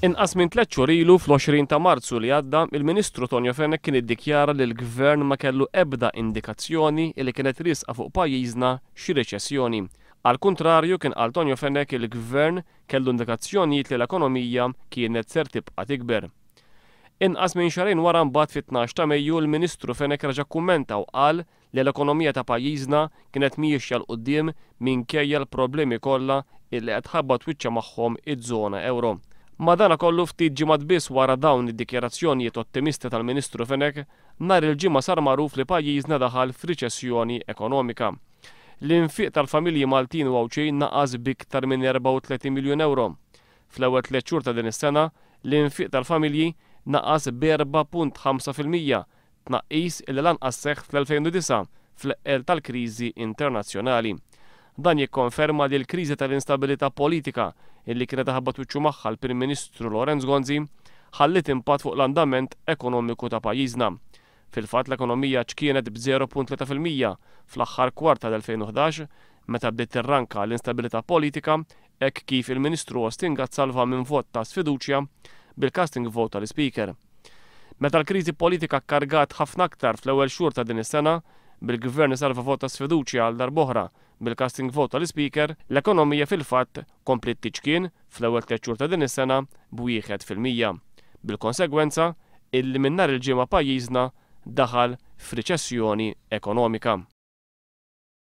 Inqas minn 3 xhur ilu fl-20 ta' Marzu li għadda, il-Ministru Tonio Fenech kien iddikjara li l-Gvern ma kellu ebda indikazzjoni li kienet risqa fuq pajjiżna xi riċessjoni. Al kontrarju kien qal Tonio Fenech il-Gvern kellu indikazzjonijiet li l-ekonomija kienet ser tibqa' tikber. Inqas minn xarejn wara mbagħad fit-12 ta' Mejju il-Ministru Fenech reġa' kummenta u qal li l-ekonomija ta' pajjiżna kienet mhijiex l quddiem minkejja l-problemi kollha illi qed tħabbat wiċċa magħhom iż-żona euro. Madankollu ftit ġimgħat biss wara dawn id-dikjarazzjonijiet ottimisti tal-Ministru Fenech, nhar il-ġimgħa sar magħruf li pajjiżna daħal f'riċessjoni ekonomika. L-infiq tal-familji Maltin u Awċejn naqas b'iktar minn 34 miljun euro. Fl-ewwel 3 xhur ta' din is-sena, l-infiq tal-familji naqas b'4.5%, tnaqqis illi lanqas seħħ fl-2009 fl-eqel tal-kriżi internazzjonali. Dan jikkonferma li l-kriżi tal-instabilita politika illi kienet ħabbat wiċċu magħha l-Prim Ministru Lorenz Gonzi ħalliet impatt fuq l-andament ekonomiku ta' pajjiżna. Fil-fatt l-ekonomija kienet b'0.3% fl-aħħar kwart tal-2011 meta bdiet tirranka l-instabilità politika hekk kif il-Ministru Ostingat salva minn vot ta' sfiduċja bil-casting vote tal-Speaker. Meta l-kriżi politika kkargat ħafna aktar fl-ewwel xhur ta' din is-sena, bil-Gvern salva vot ta' sfiduċja għal darb'oħra bil-casting vote tal-Speaker, l-ekonomija fil-fatt komplet tiġkien fl-ewwel 3 xhur ta' din is-sena b'1%. Bil-konsegwenza illi minn nhar il-ġimgħa pajjiżna daħal f'riċessjoni ekonomika.